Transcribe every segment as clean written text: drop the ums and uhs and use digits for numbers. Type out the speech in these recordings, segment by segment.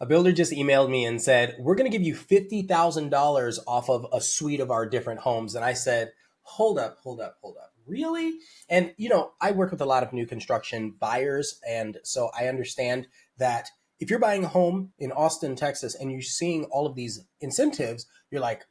A builder just emailed me and said, we're going to give you $50,000 off of a suite of our different homes. And I said, hold up. Really? And, I work with a lot of new construction buyers. And so I understand that if you're buying a home in Austin, Texas, and you're seeing all of these incentives, you're like,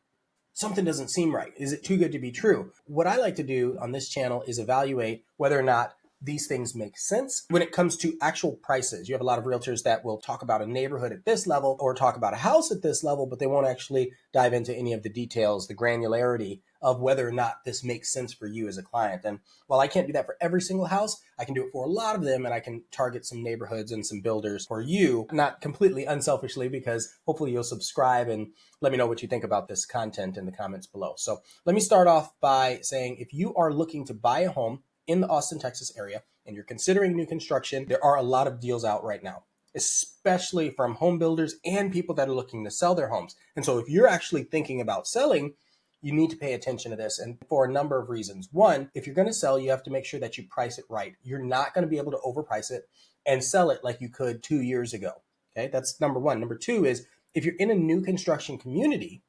something doesn't seem right. Is it too good to be true? What I like to do on this channel is evaluate whether or not these things make sense when it comes to actual prices. You have a lot of realtors that will talk about a neighborhood at this level or talk about a house at this level, but they won't actually dive into any of the details, the granularity of whether or not this makes sense for you as a client. And while I can't do that for every single house, I can do it for a lot of them, and I can target some neighborhoods and some builders for you, not completely unselfishly, because hopefully you'll subscribe and let me know what you think about this content in the comments below. So let me start off by saying, if you are looking to buy a home in the Austin, Texas area, and you're considering new construction, there are a lot of deals out right now, especially from home builders and people that are looking to sell their homes. And so if you're actually thinking about selling, you need to pay attention to this, and for a number of reasons. One, if you're going to sell, you have to make sure that you price it right. You're not going to be able to overprice it and sell it like you could 2 years ago. Okay, that's number one. Number two is, if you're in a new construction community,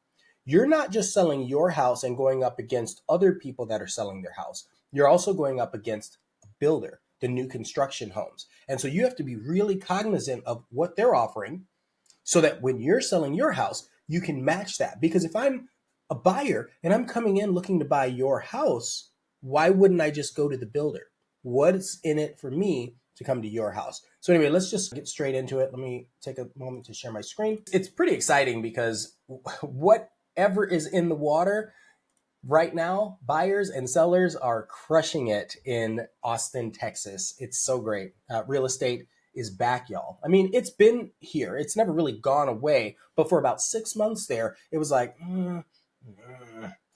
you're not just selling your house and going up against other people that are selling their house. You're also going up against a builder, the new construction homes. And so you have to be really cognizant of what they're offering so that when you're selling your house, you can match that. Because if I'm a buyer and I'm coming in looking to buy your house, why wouldn't I just go to the builder? What's in it for me to come to your house? So anyway, let's just get straight into it. Let me take a moment to share my screen. It's pretty exciting because whatever is in the water right now, buyers and sellers are crushing it in Austin, Texas. It's so great. Real estate is back, y'all. I mean, it's been here. It's never really gone away. But for about 6 months there, it was like,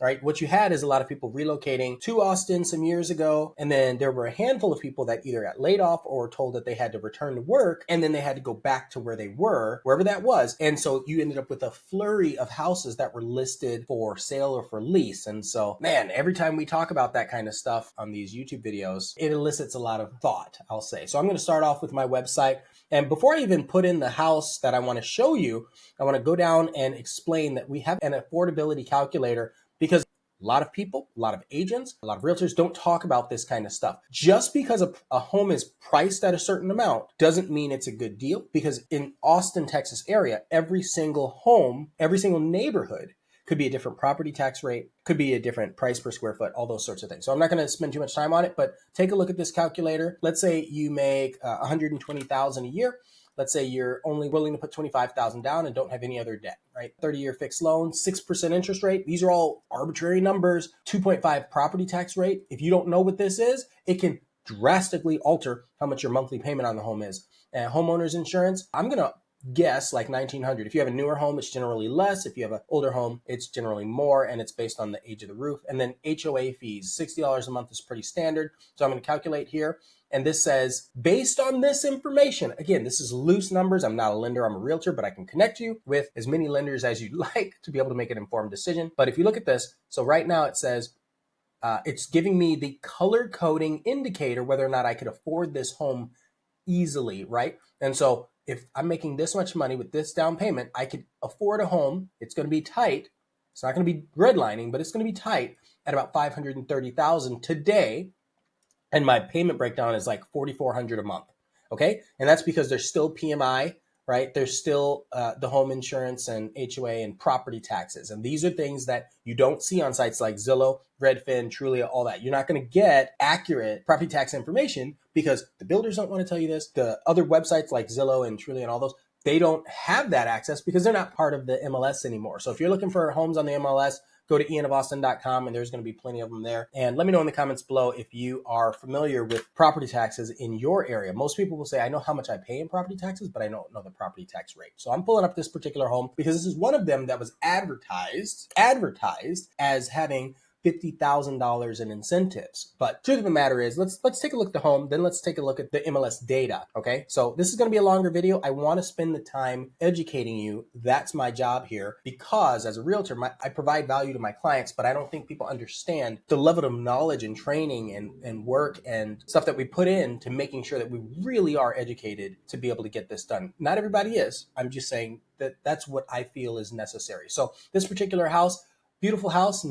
right? What you had is a lot of people relocating to Austin some years ago. And then there were a handful of people that either got laid off or were told that they had to return to work. And then they had to go back to where they were, wherever that was. And so you ended up with a flurry of houses that were listed for sale or for lease. And so, man, every time we talk about that kind of stuff on these YouTube videos, it elicits a lot of thought, I'll say. So I'm going to start off with my website. And before I even put in the house that I want to show you, I want to go down and explain that we have an affordability calculator, because a lot of people, a lot of agents, a lot of realtors don't talk about this kind of stuff. Just because a home is priced at a certain amount doesn't mean it's a good deal, because in Austin, Texas area, every single home, every single neighborhood could be a different property tax rate, could be a different price per square foot, all those sorts of things. So I'm not going to spend too much time on it, but take a look at this calculator. Let's say you make $120,000 a year. Let's say you're only willing to put $25,000 down and don't have any other debt, right? 30-year fixed loan, 6% interest rate. These are all arbitrary numbers. 2.5 property tax rate. If you don't know what this is, it can drastically alter how much your monthly payment on the home is. Homeowners insurance, I'm going to guess like $1,900. If you have a newer home, it's generally less. If you have an older home, it's generally more, and it's based on the age of the roof. And then HOA fees, $60 a month is pretty standard. So I'm going to calculate here. And this says, based on this information, again, this is loose numbers. I'm not a lender, I'm a realtor, but I can connect you with as many lenders as you'd like to be able to make an informed decision. But if you look at this, so right now it says, it's giving me the color coding indicator whether or not I could afford this home easily, right? And so if I'm making this much money with this down payment, I could afford a home. It's going to be tight. It's not going to be redlining, but it's going to be tight at about $530,000 today. And my payment breakdown is like $4,400 a month. Okay. And that's because there's still PMI, right? There's still the home insurance and HOA and property taxes. And these are things that you don't see on sites like Zillow, Redfin, Trulia, all that. You're not going to get accurate property tax information because the builders don't want to tell you this. The other websites like Zillow and Trulia and all those, they don't have that access because they're not part of the MLS anymore. So if you're looking for homes on the MLS, go to ianofAustin.com, and there's going to be plenty of them there. And let me know in the comments below if you are familiar with property taxes in your area. Most people will say, I know how much I pay in property taxes, but I don't know the property tax rate. So I'm pulling up this particular home because this is one of them that was advertised as having $50,000 in incentives. But truth of the matter is, let's take a look at the home, then let's take a look at the MLS data, okay? So this is gonna be a longer video. I wanna spend the time educating you. That's my job here, because as a realtor, I provide value to my clients, but I don't think people understand the level of knowledge and training and work and stuff that we put into making sure that we really are educated to be able to get this done. Not everybody is. I'm just saying that that's what I feel is necessary. So this particular house, beautiful house.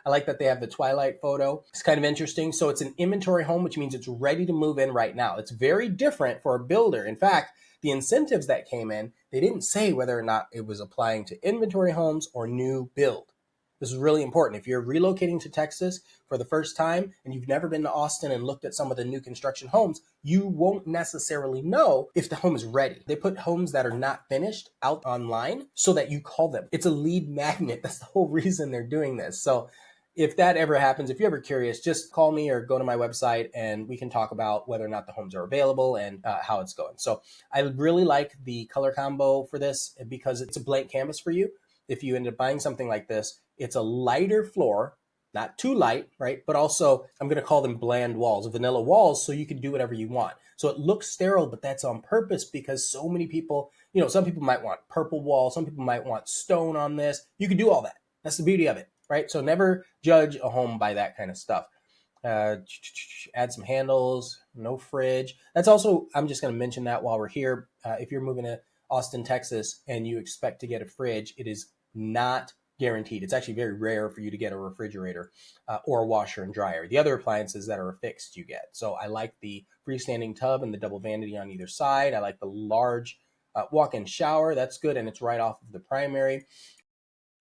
I like that they have the twilight photo. It's kind of interesting. So it's an inventory home, which means it's ready to move in right now. It's very different for a builder. In fact, the incentives that came in, they didn't say whether or not it was applying to inventory homes or new build. This is really important. If you're relocating to Texas for the first time and you've never been to Austin and looked at some of the new construction homes, you won't necessarily know if the home is ready. They put homes that are not finished out online so that you call them. It's a lead magnet. That's the whole reason they're doing this. So if that ever happens, if you're ever curious, just call me or go to my website and we can talk about whether or not the homes are available and how it's going. So I really like the color combo for this because it's a blank canvas for you. If you end up buying something like this, it's a lighter floor, not too light, right? But also, I'm going to call them bland walls, vanilla walls, so you can do whatever you want. So it looks sterile, but that's on purpose because so many people, some people might want purple walls, some people might want stone on this. You can do all that. That's the beauty of it, right? So never judge a home by that kind of stuff. Add some handles, no fridge. That's also, I'm just going to mention that while we're here. If you're moving to Austin, Texas, and you expect to get a fridge, it is not guaranteed. It's actually very rare for you to get a refrigerator or a washer and dryer. The other appliances that are fixed you get. So I like the freestanding tub and the double vanity on either side. I like the large walk-in shower. That's good, and it's right off of the primary.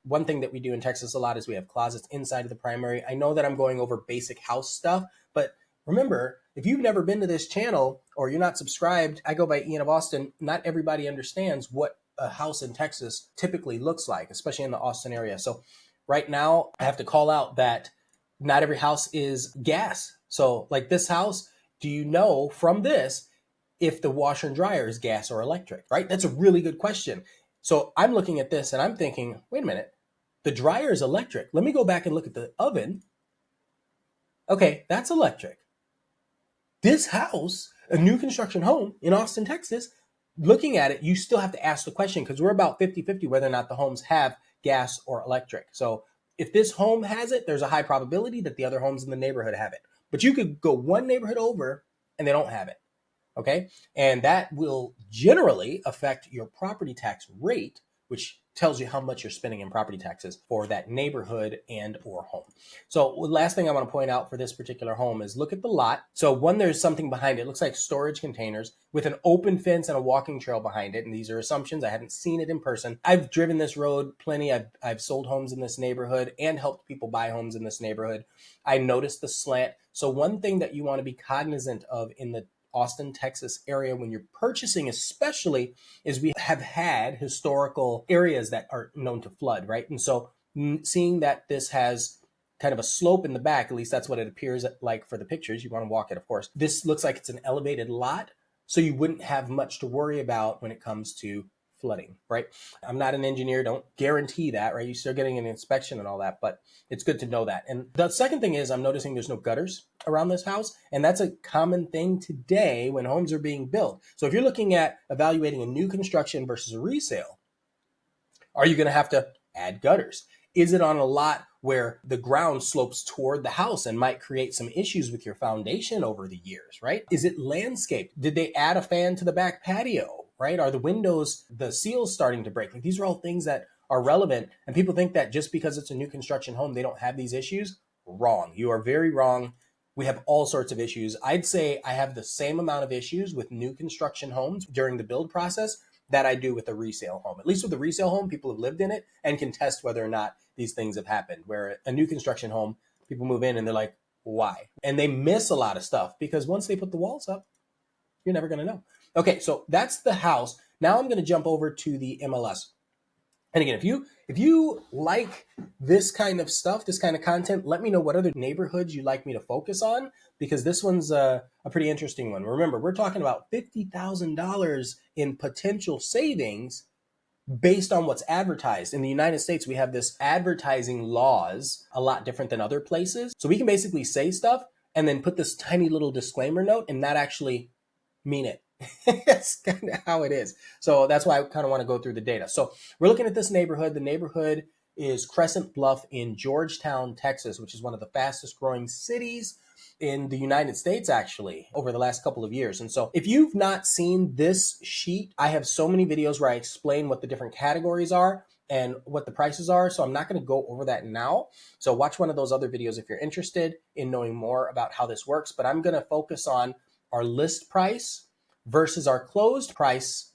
One thing that we do in Texas a lot is we have closets inside of the primary. I know that I'm going over basic house stuff, but remember, if you've never been to this channel or you're not subscribed, I go by Ian of Austin. Not everybody understands what a house in Texas typically looks like, especially in the Austin area. So right now I have to call out that not every house is gas. So like this house, do you know from this if the washer and dryer is gas or electric, right? That's a really good question. So I'm looking at this and I'm thinking, wait a minute, the dryer is electric. Let me go back and look at the oven. Okay, that's electric. This house, a new construction home in Austin, Texas, looking at it, you still have to ask the question because we're about 50-50 whether or not the homes have gas or electric. So if this home has it, there's a high probability that the other homes in the neighborhood have it. But you could go one neighborhood over and they don't have it. Okay. And that will generally affect your property tax rate, which tells you how much you're spending in property taxes for that neighborhood and or home. So last thing I want to point out for this particular home is look at the lot. So one, there's something behind it. It looks like storage containers with an open fence and a walking trail behind it. And these are assumptions. I haven't seen it in person. I've driven this road plenty. I've sold homes in this neighborhood and helped people buy homes in this neighborhood. I noticed the slant. So one thing that you want to be cognizant of in the Austin, Texas area when you're purchasing, especially, is we have had historical areas that are known to flood, right? And so seeing that this has kind of a slope in the back, at least that's what it appears like for the pictures. You want to walk it, of course. This looks like it's an elevated lot, so you wouldn't have much to worry about when it comes to flooding, right? I'm not an engineer, don't guarantee that, right? You're still getting an inspection and all that, but it's good to know that. And the second thing is I'm noticing there's no gutters around this house, and that's a common thing today when homes are being built. So if you're looking at evaluating a new construction versus a resale, are you going to have to add gutters? Is it on a lot where the ground slopes toward the house and might create some issues with your foundation over the years, right? Is it landscaped? Did they add a fan to the back patio? Right? Are the windows, the seals starting to break? Like these are all things that are relevant. And people think that just because it's a new construction home, they don't have these issues. Wrong. You are very wrong. We have all sorts of issues. I'd say I have the same amount of issues with new construction homes during the build process that I do with a resale home. At least with a resale home, people have lived in it and can test whether or not these things have happened. Where a new construction home, people move in and they're like, why? And they miss a lot of stuff because once they put the walls up, you're never going to know. Okay, so that's the house. Now I'm going to jump over to the MLS. And again, if you like this kind of stuff, this kind of content, let me know what other neighborhoods you'd like me to focus on, because this one's a pretty interesting one. Remember, we're talking about $50,000 in potential savings based on what's advertised. In the United States, we have this advertising laws a lot different than other places. So we can basically say stuff and then put this tiny little disclaimer note and not actually mean it. That's kind of how it is. So that's why I kind of want to go through the data. So we're looking at this neighborhood. The neighborhood is Crescent Bluff in Georgetown, Texas, which is one of the fastest growing cities in the United States, actually, over the last couple of years. And so if you've not seen this sheet, I have so many videos where I explain what the different categories are and what the prices are. So I'm not going to go over that now. So watch one of those other videos if you're interested in knowing more about how this works. But I'm going to focus on our list price versus our closed price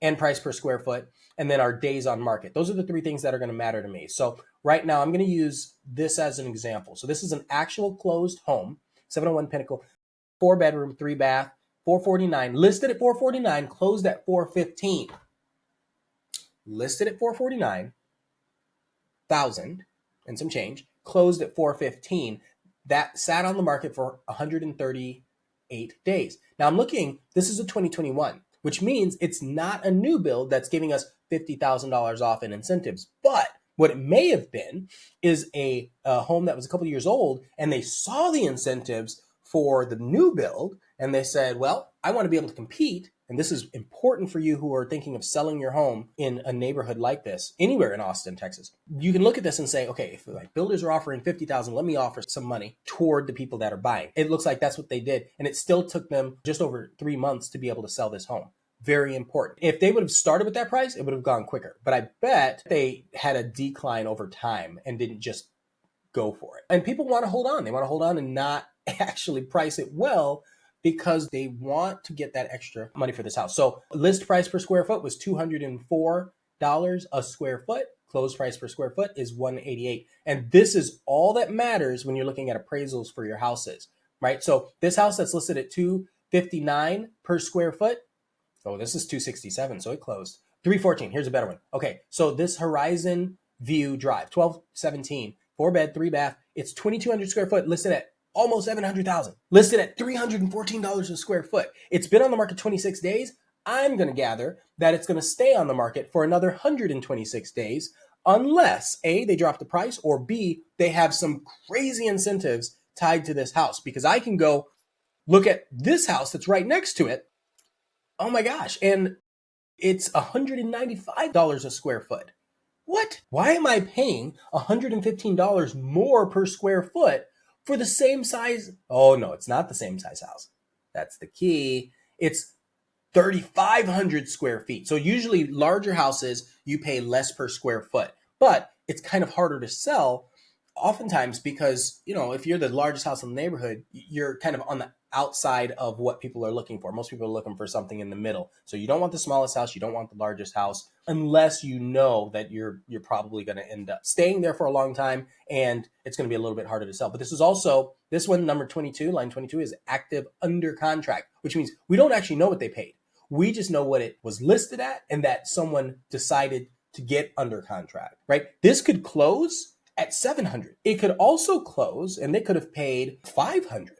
and price per square foot, and then our days on market. Those are the three things that are going to matter to me. So right now I'm going to use this as an example. So this is an actual closed home, 701 Pinnacle, 4-bedroom, 3-bath, 449, listed at 449, closed at 415. Listed at 449,000 and some change, closed at 415. That sat on the market for 138 days. Now I'm looking, this is a 2021, which means it's not a new build that's giving us $50,000 off in incentives. But what it may have been is a home that was a couple of years old, and they saw the incentives for the new build, and they said, well, I want to be able to compete. And this is important for you who are thinking of selling your home in a neighborhood like this, anywhere in Austin, Texas. You can look at this and say, okay, if like builders are offering $50,000, let me offer some money toward the people that are buying. It looks like that's what they did. And it still took them just over 3 months to be able to sell this home. Very important. If they would have started with that price, it would have gone quicker. But I bet they had a decline over time and didn't just go for it. And people want to hold on. They want to hold on and not actually price it well, because they want to get that extra money for this house. So list price per square foot was $204 a square foot. Closed price per square foot is $188. And this is all that matters when you're looking at appraisals for your houses, right? So this house that's listed at $259 per square foot. Oh, this is $267, so it closed. $314, here's a better one. Okay, so this Horizon View Drive, 1217, 4-bed, 3-bath. It's 2,200 square foot, listed at almost $700,000, listed at $314 a square foot. It's been on the market 26 days. I'm going to gather that it's going to stay on the market for another 126 days, unless A, they drop the price, or B, they have some crazy incentives tied to this house. Because I can go look at this house that's right next to it. Oh my gosh, and it's $195 a square foot. What? Why am I paying $115 more per square foot for the same size? Oh no, it's not the same size house. That's the key. It's 3,500 square feet. So usually larger houses, you pay less per square foot, but it's kind of harder to sell oftentimes because, you know, if you're the largest house in the neighborhood, you're kind of on the outside of what people are looking for. Most people are looking for something in the middle. So you don't want the smallest house, you don't want the largest house, unless you know that you're probably going to end up staying there for a long time, and it's going to be a little bit harder to sell. But this is also, this one, number 22, line 22, is active under contract, which means we don't actually know what they paid. We just know what it was listed at and that someone decided to get under contract, right? This could close at $700. It could also close and they could have paid $500.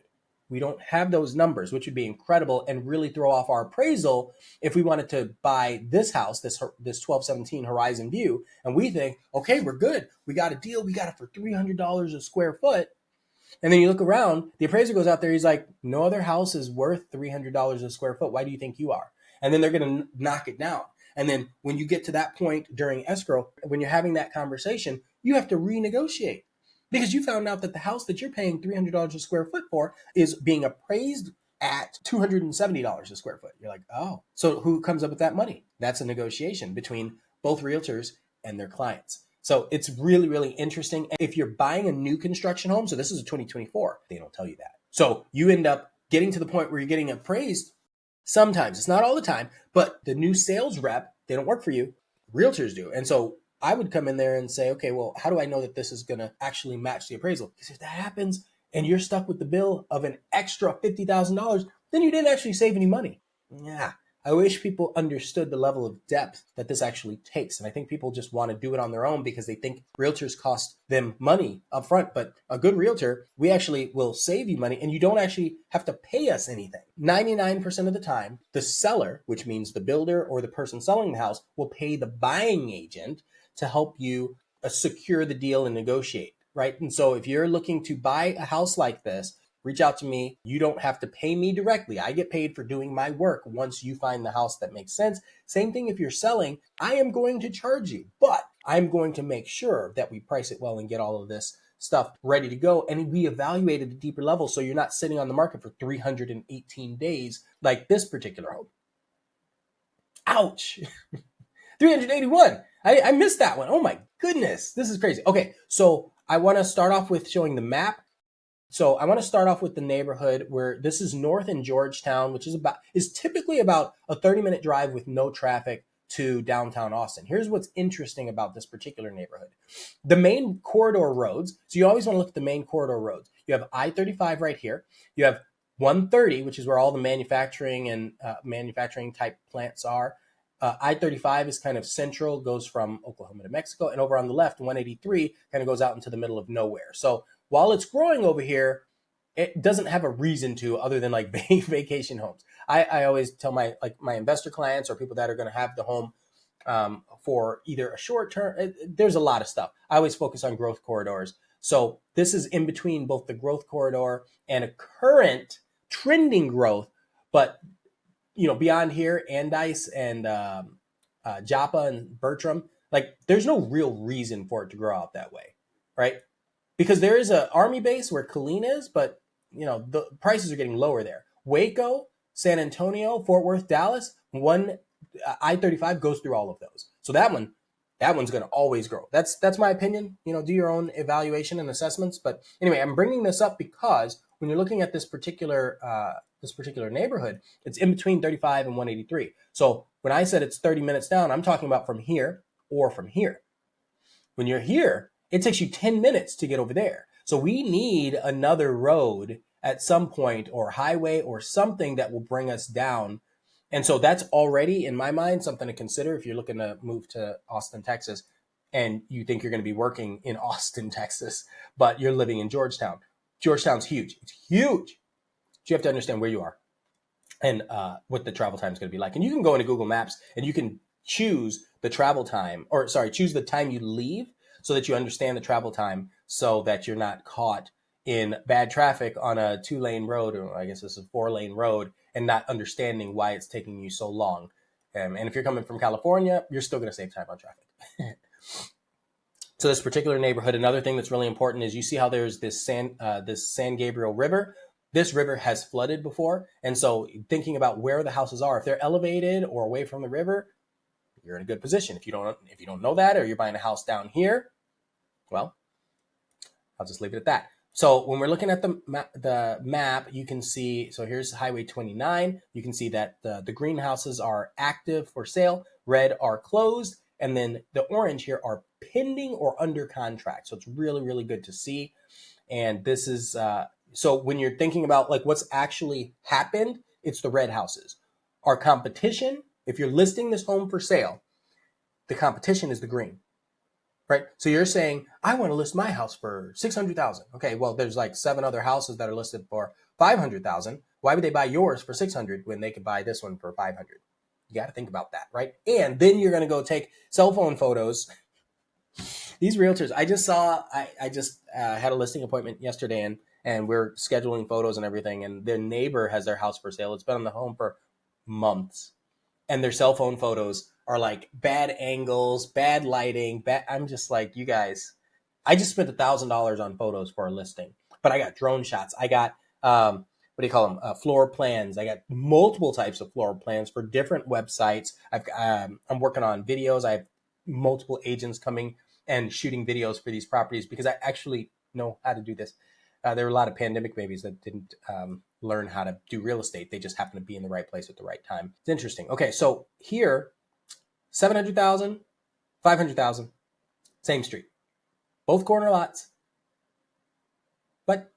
We don't have those numbers, which would be incredible and really throw off our appraisal if we wanted to buy this house, this 1217 Horizon View, and we think, okay, we're good. We got a deal. We got it for $300 a square foot. And then you look around, the appraiser goes out there. He's like, no other house is worth $300 a square foot. Why do you think you are? And then they're going to knock it down. And then when you get to that point during escrow, when you're having that conversation, you have to renegotiate because you found out that the house that you're paying $300 a square foot for is being appraised at $270 a square foot. You're like, oh, so who comes up with that money? That's a negotiation between both realtors and their clients. So it's really, really interesting. If you're buying a new construction home, so this is a 2024, they don't tell you that. So you end up getting to the point where you're getting appraised. Sometimes, it's not all the time, but the new sales rep, they don't work for you. Realtors do. And so I would come in there and say, okay, well, how do I know that this is going to actually match the appraisal? Because if that happens and you're stuck with the bill of an extra $50,000, then you didn't actually save any money. Yeah, I wish people understood the level of depth that this actually takes. And I think people just want to do it on their own because they think realtors cost them money up front. But a good realtor, we actually will save you money and you don't actually have to pay us anything. 99% of the time, the seller, which means the builder or the person selling the house, will pay the buying agent to help you secure the deal and negotiate, right? And so if you're looking to buy a house like this, reach out to me. You don't have to pay me directly. I get paid for doing my work once you find the house that makes sense. Same thing if you're selling, I am going to charge you, but I'm going to make sure that we price it well and get all of this stuff ready to go. And we evaluate at a deeper level so you're not sitting on the market for 318 days like this particular home. Ouch. 381. I missed that one. Oh my goodness. This is crazy. Okay, so I want to start off with showing the map. So I want to start off with the neighborhood where this is north in Georgetown, which is typically about a 30-minute drive with no traffic to downtown Austin. Here's what's interesting about this particular neighborhood. The main corridor roads, so you always want to look at the main corridor roads. You have I-35 right here. You have 130, which is where all the manufacturing and manufacturing type plants are. I-35 is kind of central, goes from Oklahoma to Mexico, and over on the left, 183 kind of goes out into the middle of nowhere. So while it's growing over here, it doesn't have a reason to other than like vacation homes. I always tell my investor clients or people that are going to have the home for either a short term, there's a lot of stuff. I always focus on growth corridors. So this is in between both the growth corridor and a current trending growth, but beyond here, Andice and Joppa and Bertram, like there's no real reason for it to grow out that way, right? Because there is an army base where Killeen is, but the prices are getting lower there. Waco, San Antonio, Fort Worth, Dallas, I-35 goes through all of those. So that one's going to always grow. That's my opinion. Do your own evaluation and assessments. But anyway, I'm bringing this up because when you're looking at this particular neighborhood, it's in between 35 and 183. So when I said it's 30 minutes down, I'm talking about from here or from here. When you're here, it takes you 10 minutes to get over there. So we need another road at some point or highway or something that will bring us down. And so that's already, in my mind, something to consider if you're looking to move to Austin, Texas, and you think you're going to be working in Austin, Texas, but you're living in Georgetown. Georgetown's huge. It's huge. So you have to understand where you are and what the travel time is going to be like. And you can go into Google Maps and you can choose the choose the time you leave so that you understand the travel time so that you're not caught in bad traffic on a 2-lane road, or I guess this is a 4-lane road, and not understanding why it's taking you so long. And if you're coming from California, you're still going to save time on traffic. So this particular neighborhood, another thing that's really important is you see how there's this San Gabriel River. This river has flooded before. And so thinking about where the houses are, if they're elevated or away from the river, you're in a good position. If you don't know that, or you're buying a house down here, well, I'll just leave it at that. So when we're looking at the map, you can see, so here's Highway 29. You can see that the greenhouses are active for sale, red are closed, and then the orange here are pending or under contract. So it's really, really good to see. And this is, so when you're thinking about like what's actually happened, it's the red houses. Our competition, if you're listing this home for sale, the competition is the green. Right. So you're saying, I want to list my house for $600,000. Okay. Well, there's like 7 other houses that are listed for $500,000. Why would they buy yours for $600 when they could buy this one for $500? You got to think about that. Right. And then you're going to go take cell phone photos. These realtors, I just had a listing appointment yesterday and we're scheduling photos and everything. And their neighbor has their house for sale. It's been on the home for months. And their cell phone photos are like bad angles, bad lighting. I'm just like, you guys, I just spent $1,000 on photos for a listing, but I got drone shots. I got, what do you call them? Floor plans. I got multiple types of floor plans for different websites. I'm working on videos. I have multiple agents coming and shooting videos for these properties because I actually know how to do this. There were a lot of pandemic babies that didn't learn how to do real estate. They just happened to be in the right place at the right time. It's interesting. Okay, so here, 700,000, 500,000, same street, both corner lots. But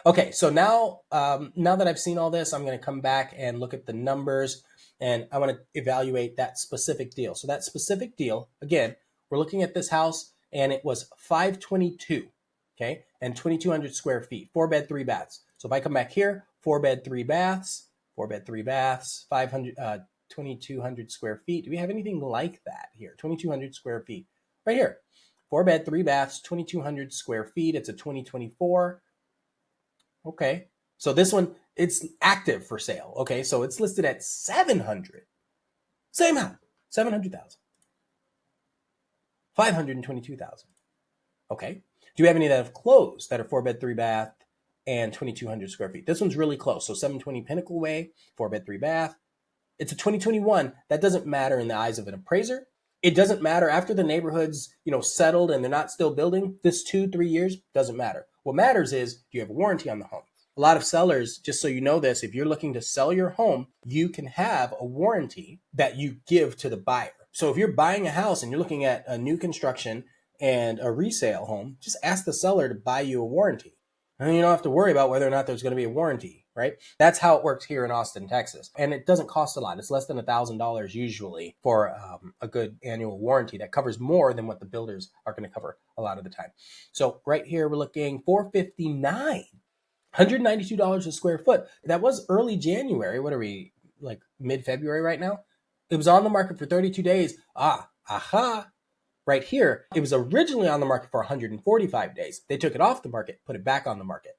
okay, so now that I've seen all this, I'm going to come back and look at the numbers. and I want to evaluate that specific deal. So that specific deal, again, we're looking at this house and it was 522, okay, and 2,200 square feet, 4-bed, 3 baths. So if I come back here, 4-bed, 3 baths, 4-bed, 3 baths, 2,200 square feet. Do we have anything like that here? 2,200 square feet right here. 4-bed, 3 baths, 2,200 square feet. It's a 2024. Okay. So this one, it's active for sale. Okay. So it's listed at 700. Same house, 700,000. 522,000. Okay. Do you have any that have closed that are 4-bed, 3 bath and 2,200 square feet? This one's really close. So 720 Pinnacle Way, 4-bed, 3 bath. It's a 2021. That doesn't matter in the eyes of an appraiser. It doesn't matter after the neighborhood's, settled and they're not still building. This 2-3 years doesn't matter. What matters is, do you have a warranty on the home? A lot of sellers, just so you know this, if you're looking to sell your home, you can have a warranty that you give to the buyer. So if you're buying a house and you're looking at a new construction and a resale home, just ask the seller to buy you a warranty. And you don't have to worry about whether or not there's going to be a warranty, right? That's how it works here in Austin, Texas. And it doesn't cost a lot. It's less than $1,000 usually for a good annual warranty that covers more than what the builders are going to cover a lot of the time. So right here, we're looking $459, $192 a square foot. That was early January. What are we, like mid-February right now? It was on the market for 32 days. Right here, it was originally on the market for 145 days. They took it off the market, put it back on the market.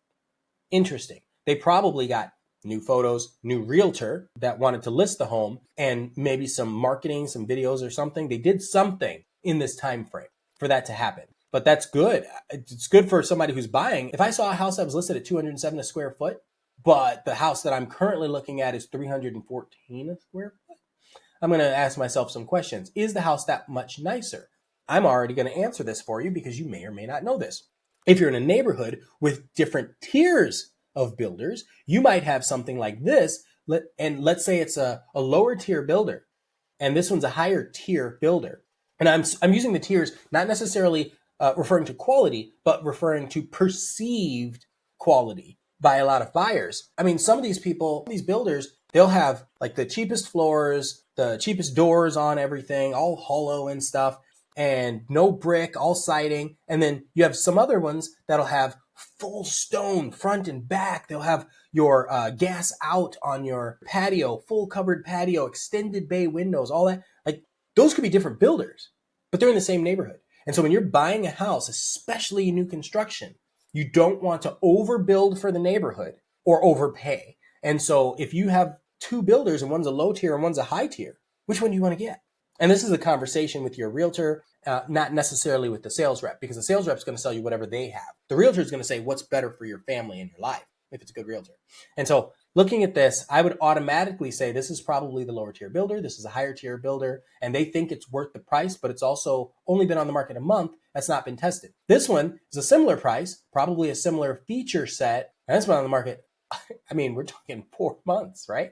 Interesting. They probably got new photos, new realtor that wanted to list the home, and maybe some marketing, some videos or something. They did something in this time frame for that to happen. But that's good. It's good for somebody who's buying. If I saw a house that was listed at 207 a square foot, but the house that I'm currently looking at is 314 a square foot, I'm going to ask myself some questions. Is the house that much nicer? I'm already going to answer this for you because you may or may not know this. If you're in a neighborhood with different tiers of builders, you might have something like this. And let's say it's a lower tier builder, and this one's a higher tier builder. And I'm using the tiers not necessarily referring to quality, but referring to perceived quality by a lot of buyers. I mean, some of these people, these builders, they'll have like the cheapest floors, the cheapest doors on everything, all hollow and stuff, and no brick, all siding. And then you have some other ones that'll have full stone front and back. They'll have your gas out on your patio, full covered patio, extended bay windows, all that. Like those could be different builders, but they're in the same neighborhood. And so when you're buying a house, especially new construction, you don't want to overbuild for the neighborhood or overpay. And so if you have two builders and one's a low tier and one's a high tier, which one do you want to get? And this is a conversation with your realtor, not necessarily with the sales rep, because the sales rep is going to sell you whatever they have. The realtor is going to say what's better for your family and your life, if it's a good realtor. And so looking at this, I would automatically say this is probably the lower tier builder. This is a higher tier builder, and they think it's worth the price, but it's also only been on the market a month. That's not been tested. This one is a similar price, probably a similar feature set, and it's been on the market. I mean, we're talking 4 months, right?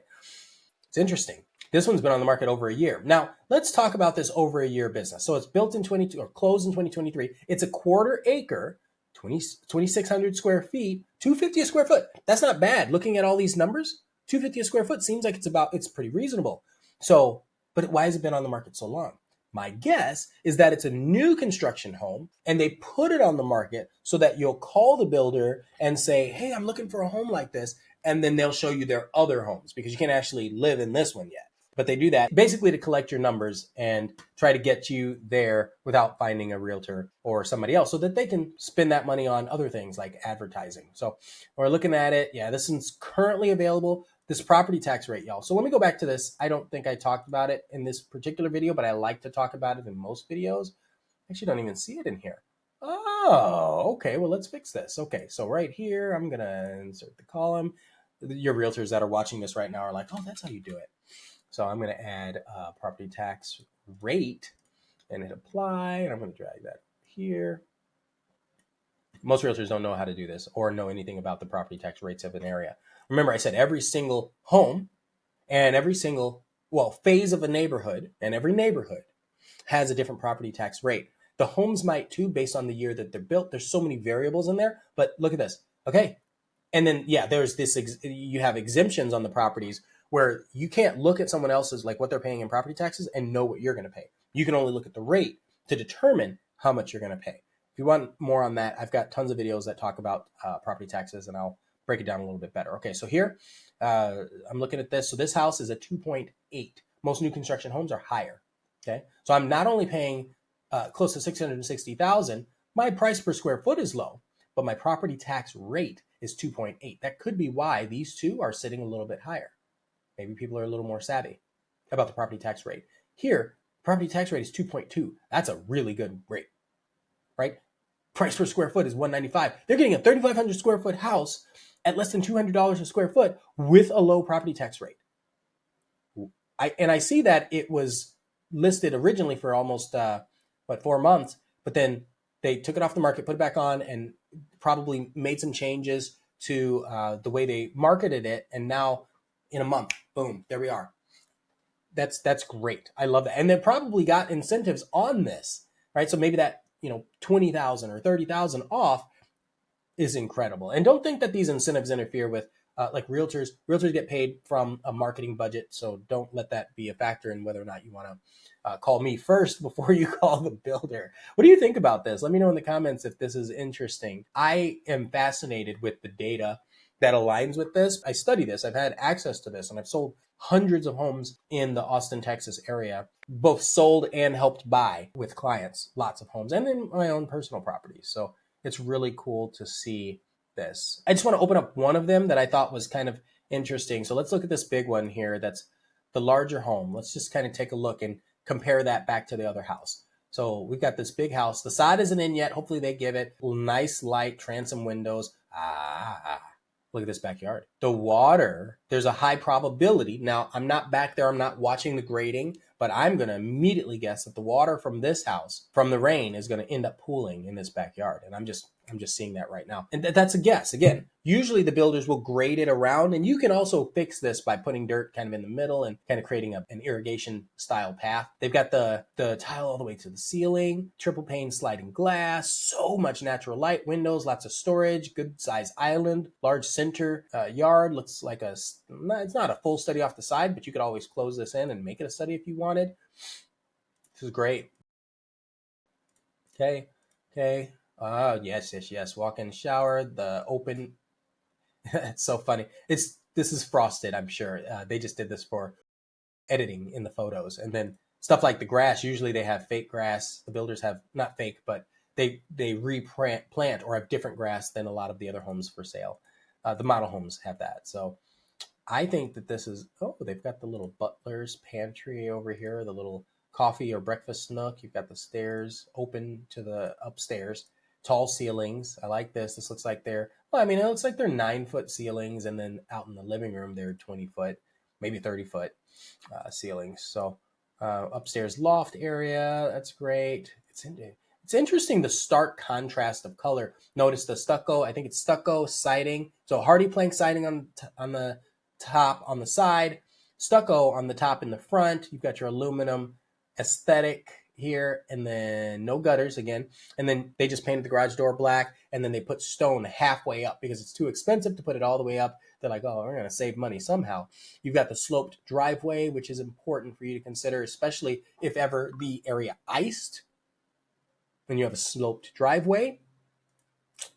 It's interesting. This one's been on the market over a year. Now, let's talk about this over a year business. So it's built in 22 or closed in 2023. It's a 1/4 acre, 2,600 square feet, 250 a square foot. That's not bad. Looking at all these numbers, 250 a square foot seems like it's pretty reasonable. So, but why has it been on the market so long? My guess is that it's a new construction home and they put it on the market so that you'll call the builder and say, hey, I'm looking for a home like this. And then they'll show you their other homes because you can't actually live in this one yet. But they do that basically to collect your numbers and try to get you there without finding a realtor or somebody else so that they can spend that money on other things like advertising. So we're looking at it. Yeah, this one's currently available. This property tax rate, y'all. So let me go back to this. I don't think I talked about it in this particular video, but I like to talk about it in most videos. I actually don't even see it in here. Oh, okay. Well, let's fix this. Okay, so right here, I'm going to insert the column. Your realtors that are watching this right now are like, oh, that's how you do it. So I'm going to add property tax rate and hit apply. And I'm going to drag that here. Most realtors don't know how to do this or know anything about the property tax rates of an area. Remember, I said every single home and every single, phase of a neighborhood, and every neighborhood has a different property tax rate. The homes might too, based on the year that they're built. There's so many variables in there, but look at this. Okay. And then, there's this, you have exemptions on the properties where you can't look at someone else's, like what they're paying in property taxes and know what you're going to pay. You can only look at the rate to determine how much you're going to pay. If you want more on that, I've got tons of videos that talk about property taxes, and I'll break it down a little bit better. Okay, so here I'm looking at this. So this house is a 2.8. Most new construction homes are higher. Okay, so I'm not only paying close to $660,000, my price per square foot is low, but my property tax rate is 2.8. That could be why these two are sitting a little bit higher. Maybe people are a little more savvy about the property tax rate. Here, property tax rate is 2.2. That's a really good rate, right? Price per square foot is $195. They're getting a 3,500 square foot house at less than $200 a square foot with a low property tax rate. I see that it was listed originally for almost 4 months, but then they took it off the market, put it back on, and probably made some changes to the way they marketed it. And now in a month, boom, there we are. That's great. I love that. And they probably got incentives on this, right? So maybe that, $20,000 or $30,000 off is incredible. And don't think that these incentives interfere with like realtors. Realtors get paid from a marketing budget, so don't let that be a factor in whether or not you want to call me first before you call the builder. What do you think about this? Let me know in the comments if this is interesting. I am fascinated with the data that aligns with this. I study this. I've had access to this, and I've sold hundreds of homes in the Austin, Texas area, both sold and helped buy with clients, lots of homes, and then my own personal properties. So it's really cool to see this. I just want to open up one of them that I thought was kind of interesting. So let's look at this big one here. That's the larger home. Let's just kind of take a look and compare that back to the other house. So we've got this big house. The sod isn't in yet. Hopefully they give it nice light transom windows. Look at this backyard. The water, there's a high probability. Now, I'm not back there. I'm not watching the grading, but I'm going to immediately guess that the water from this house, from the rain, is going to end up pooling in this backyard. And I'm just seeing that right now. And that's a guess. Again, usually the builders will grade it around, and you can also fix this by putting dirt kind of in the middle and kind of creating an irrigation style path. They've got the tile all the way to the ceiling, triple pane sliding glass, so much natural light, windows, lots of storage, good size island, large center yard. Looks like it's not a full study off the side, but you could always close this in and make it a study if you wanted. This is great. Okay. Yes. Walk-in shower, the open. It's so funny. This is frosted, I'm sure. They just did this for editing in the photos. And then stuff like the grass, usually they have fake grass. The builders have, not fake, but they replant or have different grass than a lot of the other homes for sale. The model homes have that. So I think that this is, they've got the little butler's pantry over here, the little coffee or breakfast nook. You've got the stairs open to the upstairs. Tall ceilings. I like this. This looks like it looks like they're 9-foot ceilings, and then out in the living room, they're 20-foot, maybe 30-foot ceilings. So upstairs loft area. That's great. It's interesting, the stark contrast of color. Notice the stucco. I think it's stucco siding. So hardy plank siding on the top, on the side, stucco on the top in the front. You've got your aluminum aesthetic here, and then no gutters again. And then they just painted the garage door black, and then they put stone halfway up because it's too expensive to put it all the way up. They're like, we're going to save money somehow. You've got the sloped driveway, which is important for you to consider, especially if ever the area iced. When you have a sloped driveway,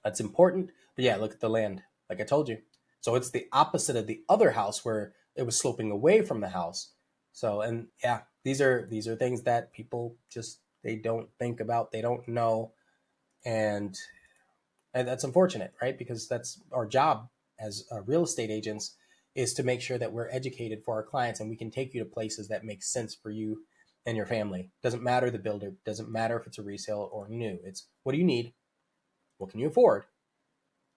that's important. But yeah, look at the land, like I told you. So it's the opposite of the other house where it was sloping away from the house. So, and yeah, these are things that people just, they don't think about, they don't know. And that's unfortunate, right? Because that's our job as real estate agents, is to make sure that we're educated for our clients and we can take you to places that make sense for you and your family. Doesn't matter the builder, doesn't matter if it's a resale or new. It's what do you need? What can you afford?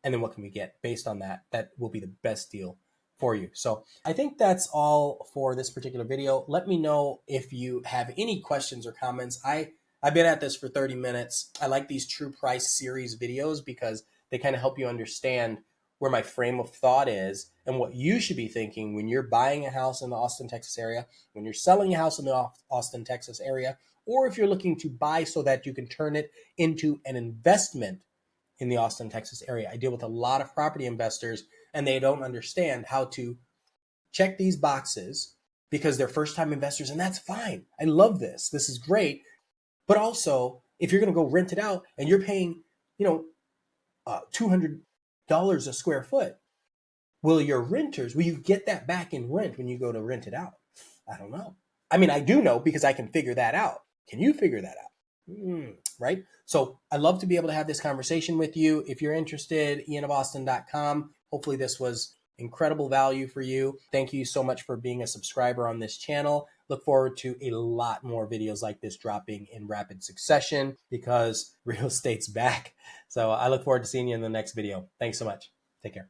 And then what can we get based on that? That will be the best deal for you. So I think that's all for this particular video. Let me know if you have any questions or comments. I've been at this for 30 minutes. I like these True Price series videos because they kind of help you understand where my frame of thought is and what you should be thinking when you're buying a house in the Austin, Texas area, when you're selling a house in the Austin, Texas area, or if you're looking to buy so that you can turn it into an investment in the Austin, Texas area. I deal with a lot of property investors, and they don't understand how to check these boxes because they're first time investors, and that's fine. I love this. This is great. But also, if you're going to go rent it out and you're paying, $200 a square foot, will you get that back in rent when you go to rent it out? I don't know. I mean, I do know because I can figure that out. Can you figure that out? Right? So I love to be able to have this conversation with you. If you're interested, ianofAustin.com. Hopefully this was incredible value for you. Thank you so much for being a subscriber on this channel. Look forward to a lot more videos like this dropping in rapid succession because real estate's back. So I look forward to seeing you in the next video. Thanks so much. Take care.